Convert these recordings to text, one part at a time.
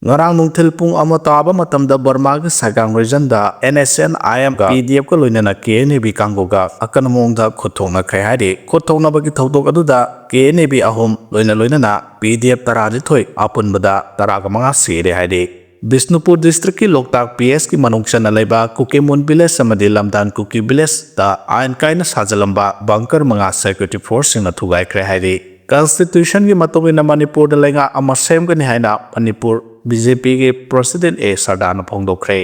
ngarang nungthil pung ama taba matamda Burma ga Saigang region da NSNIM ga PDF ka loinana KNB kangoga akanamongda khothongna khai haide khothongna bagi thodok aduda KNB ahom loinana PDF tarani thoi apunbada taraga manga sire haide Bisnupur district ki Loktak PS ki manungshana laiba Kuki Mun village samadi lamdan Kuki village da ain kaina sajalamba bunker manga security force na thugaikhre haide Constitution ki matongina Manipur da lenga amasem gani haina Manipur BJP ke president A Sardana phongdokre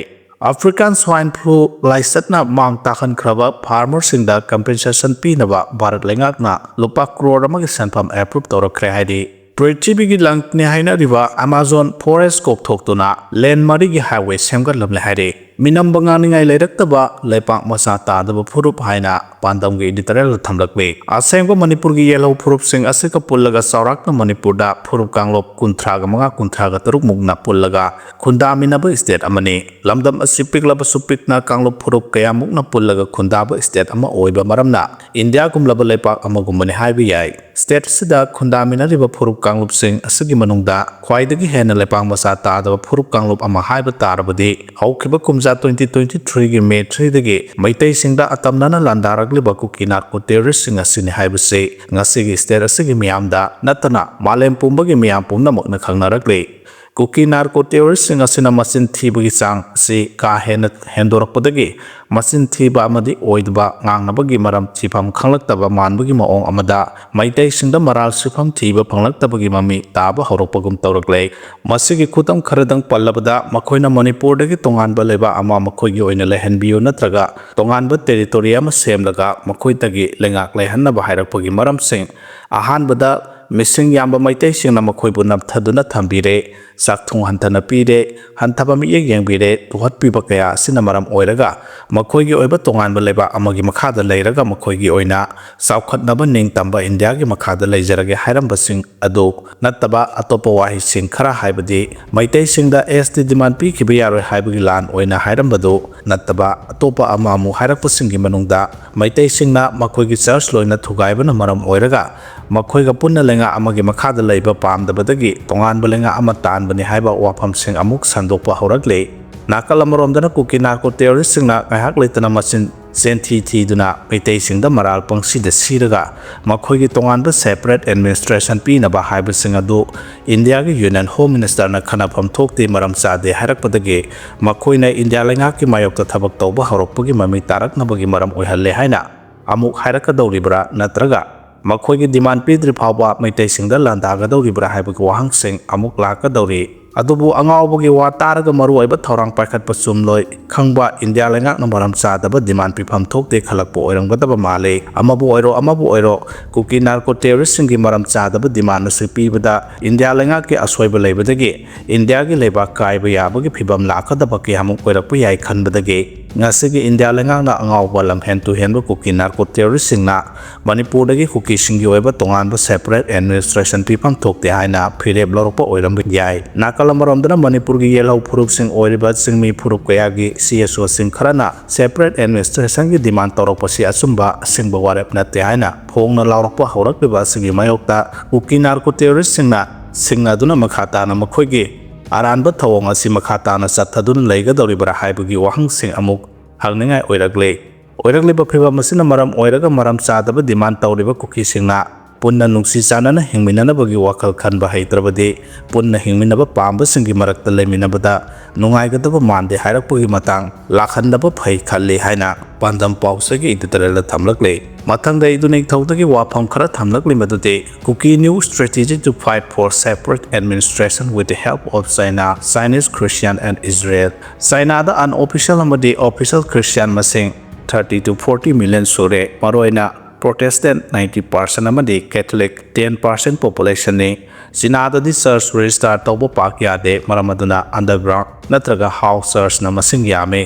African swine flu laisatna mang takhan khraba farmer singda compensation pinaba Bharat lengakna lupa crore amagi sanpham approve torokre haide Prithibigi langni haina riba Amazon forest kok thoktuna land marigi highway semgat lamle haide minam bangani ngai leiraktaba leipak masa tadaba phurup haina pandamgi editorial thamlakbe asengba Manipur gi yellow phurup sing asika pullaga saurakna Manipur da phurup kanglop kunthraga manga kunthraga taruk mugna pullaga khundaminaba state amani lamdam asipiklaba supikna kanglop phurup kaya mugna pullaga khundaba state ama oiba maramna India kumlaba leipak amagumani haibi yai state sida khundamina riba phurup kanglop sing asigi manungda khwaidagi hena leipak masa tadaba phurup kanglop ama haiba tarabadi haukiba kumja 2023 gi May 3 dagi maitai singda atamnana landaragli Kuki narco terrorist sing asini haibase ngasigi state asigi miyamda natana malem pumbagi miyam pumna mokna khangnaragle Kuki narco terrorist sing asina masin thibagi sang si ka hendorakpadagi masin thiba amadi oidba ngangnabagi maram chifam khanglaktaba manbagi maong amada maitai singda maral sifam thiba phanglaktabagi mami taba horokpagum tawrakle masigi khutam kharadang pallabada makoina Manipur dagi tonganba leba ama makoigi oina lehanbiyo natraga tonganba territory ama semlaga makoitagi lengak lehanna bahairakpagi maram sing ahanbada Missing yamba maitai sing na makoi bu napthaduna thambire sakthung hantana pire hantaba mi yengbire tuhat piba kaya sinamaram oiraga makoi gi oiba tongan ba leba amagi makhada leiraga makoi gi oina saukhatnaba ning tamba India gi makhada leijarage hairamba sing ado nattaba atopa wahi sing khara haibadi maitai sing da SD demand pi ki biyaro haibagi lan oina hairambado nattaba atopa amamu hairakpa sing gi manungda maitai sing na makoi gi church loina thugaiba na maram oiraga makoi ga punna lenga amagi makhada leiba pamdabadagi tonganba lenga ama tanbani haiba wafam sing amuk sandokpa horakle nakalamromdana Kuki narco terrorist singna ngahak leitana masin senti duna maitai singda maral pangsida siraga makhoigi tonganba separate administration pinaba haiba singadu India gi Union Home Minister na khanapam thokte maram chade harakpadagi makhoina India lenga ki mayokta thabak tawba horokpagi mami taraknabagi maram oihalle haina amuk hairakadawribra natraga Makhoigi demand pidri phawba maitai singda landagadauri bra haibagi wahang sing amuk lakadauri adubu angawbagi wa taraga maru aiba thorang paikhat pasum loi khangba India lengak na maram chadaba demand pifam thokte khalakpo oiranggadaba male amabu oiro Kuki narco terrorist singi maram chadaba demand na pibada India lengak ki aswaiba leibadagi India gi leiba kaiba yabagi phibam lakadaba ki amuk oirakpa yai khanbadagi ngasigi India lengak na angawba lamhen tu henba Kuki narco terrorist singna Manipur dagi Kuki singi oiba tonganba separate administration pifam thokte haina phireb lorokpa oiramba yai Nakalamromdana Manipur gi yellow phurup sing oiriba singmi phurup kayagi CSO sing kharana separate administration gi demand torokpa si asumba singba warep natte haina phongna lawrakpa horakliba singi mayokta Kuki narco terrorist singna duna makhata na makhoigi aranba thawong asi makhata na chathadun leigadawribra haibagi wahang sing amuk hangningai oiragliba phiba masina maram oiraga maram chadaba demand tawriba Kuki singna punna nungsi chanana hingminanabagi wakhal khanba haitrabadi punna hingminaba pamba singi marakta leiminabada nungaigadaba mande hairakpagi matang lakhandaba phai khalli haina pandam pausagi editorial thamlakle mathangda idunei thawdagi wafam khara thamlakle madute Kuki new strategy to fight for separate administration with the help of China, Chinese Christian and Israel China da unofficial amadi official Christian masing 30 to 40 million sure maroina Protestant 90% amadi Catholic 10% population ni Sinada di church register tawba pakyade maramaduna underground natraga house church na masing yame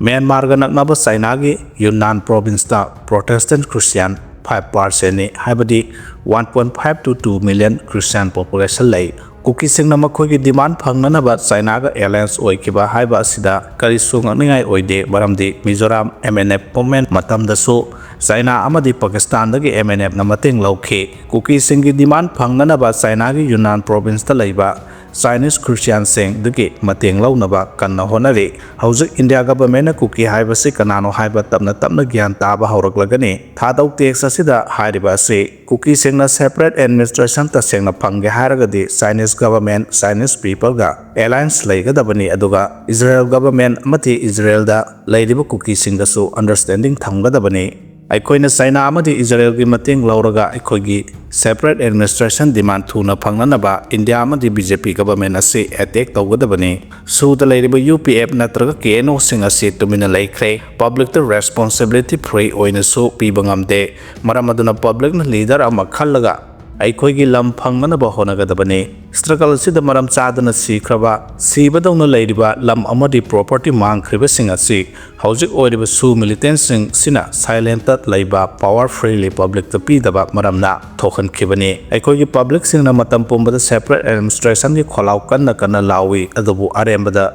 Myanmar ga naknaba China gi Yunnan province da Protestant Christian 5% ni haibadi 1.5 to 2 million Christian population lay Kuki sing na makhoigi demand phangnanaba China ga alliance oikiba haiba asida kari sungangai oide maramdi Mizoram MNF government matamda so China amadi Pakistan dagi MNF na mateng lauke Kuki singi demand phangnanaba China gi Yunnan province ta leiba Chinese Christiansing dagi mateng launaba kanna honari hauzik India government Kuki haibasi kanano haiba tapna gyan taba hauраklagani thadau text asida hairiba ase Kuki singna separate administration ta singna phangge haragadi Chinese government Chinese people ga alliance laigadabani aduga Israel government amati Israel da laidiba Kuki singdasu understanding thamgadabani Aikoina China amadi Israel gi mateng lauraga aikoigi separate administration demand thuna phangnanaba India amadi BJP government ase attack tawgadabani suda lairiba UPF natraga KNO sing ase tumina laikhre public the responsibility free oina so pibangamde maramaduna public na leader ama khallaga aikoigi lam phangmanaba honagadabani struggle sida maram chadana sikraba sibadawna lairiba lam amadi property mangkhriba sing ase hauzik oiriba su militant sing sina silent laiba power freely public to pidaba maramna thokhan khibani aikoigi public singna matam pumbada separate administration gi kholau kanna lawi adabu arembada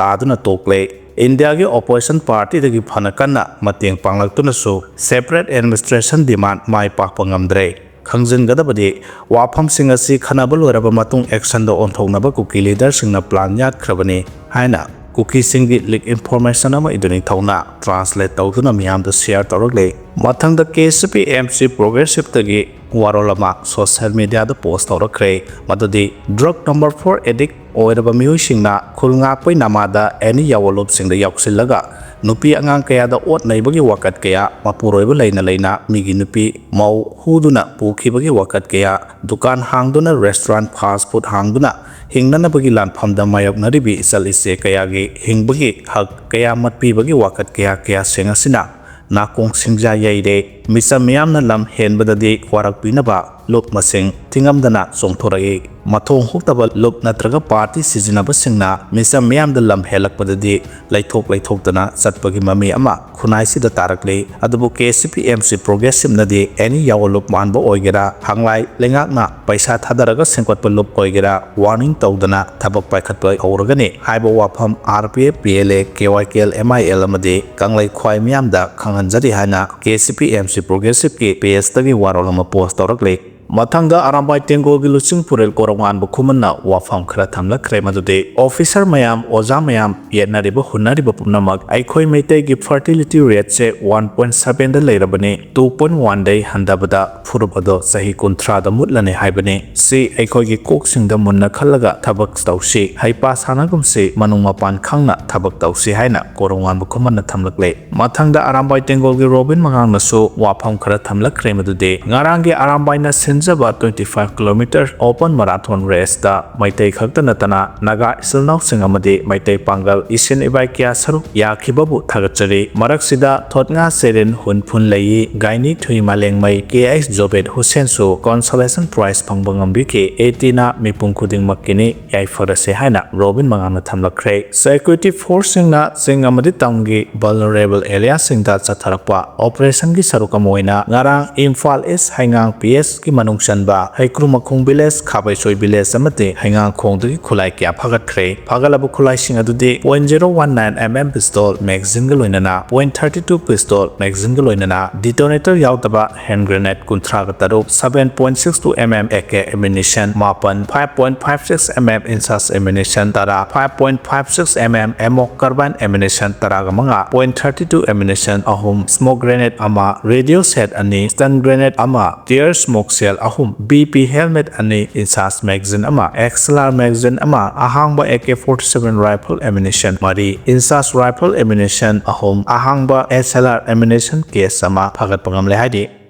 taduna tokle India gi opposition party dagi phana kanna mateng panglaktuna so separate administration demand mai pakpangamdre Khangzinggadabadi wafam sing asi khanaba loraba matung action do onthongnaba Kuki leader singna plan yat khrabani haina Kuki singi leak information ama iduni thawna translate tawduna miyam da share tawragle mathangda KCP MC progressive tagi warolama social media da post tawrakre madudi drug number 4 addict oiraba miyu singna khulnga poi namada any yawolop singda yaksillaga nupi angang kaya da ot naibagi wakat kaya mapuroiba leina migi nupi mau huduna pukhibagi wakat kaya dukan hangduna restaurant fast food hangduna hingnana bagi lanpham da mayok naribi isal ise kaya gi hingbagi hak kaya matpi bagi wakat kaya sengasina nakong singja yaide misa miyamna lam henbadadi warak pinaba lok masing tingamdana songthorai mathong huktaba lok natraga party sizinaba singna misa miyam da lam helak padadi laithok dana satpagi mami ama khunai sida tarakle adubu KCP MC progressive nadi any yawolop manba oigera hanglai lengakna paisa thadaraga sengkotpa lop oigera warning tawdana thabak paikhatpa horagani haiba wafam RPF PLA KYKL MIL amadi kanglai khwai miyam da khanganjari hana KCP MC progressive ki PS tagi warolama post tawrakle Mathangda arambai tengol gi luching purel korongan bu khumanna wafam khara thamla khre madude officer mayam oja mayam yenari bu hunari bu pumnamak aikhoi meitei gi fertility rate se 1.7 da leirabani 2.1 dai handabada furubado sahi kunthra da mutlane haibani si aikhoi gi koksing da munna khallaga thabak tawsi haipa sanagum se manung mapan khangna thabak tawsi haina korongan bu khumanna thamlakle mathangda arambai tengol gi robin mangang na so wafam khara thamla khre madude ngarang gi arambai na Jaba 25 km open marathon race da maitai khakta natana naga isilnau singamadi maitai pangal isin ibai kya saru yakhibabu thagachari maraksida thotnga seren hunphun lai gaini thui maleng mai KX Jobet Hussein su consolation prize phangbangam ke 80 na mipung khuding makini yai forase haina Robin mangana thamlakre security force singna singamadi tangi vulnerable area singda chatharakpa operation gi sarukamoina ngarang Imphal East Haingang PS ki Sanba Haikrumakung village Khabaisoi village amate Haingang Khongdagi khulai kya phagatkhre phagalabu khulai sing adudi 0.019 mm pistol magazine ga loinana 0.32 pistol magazine ga loinana detonator yautaba hand grenade kunthra ga taru 7.62 mm AK ammunition mapan 5.56 mm insas ammunition tara 5.56 mm ammo carbine ammunition tara ga manga 0.32 ammunition ahum smoke grenade ama radio set ani stun grenade ama tear smoke cell ahum BP helmet ani insas magazine ama XLR magazine ama ahangba AK-47 rifle ammunition mari insas rifle ammunition ahum ahangba SLR ammunition case ama phagat pangam le haidi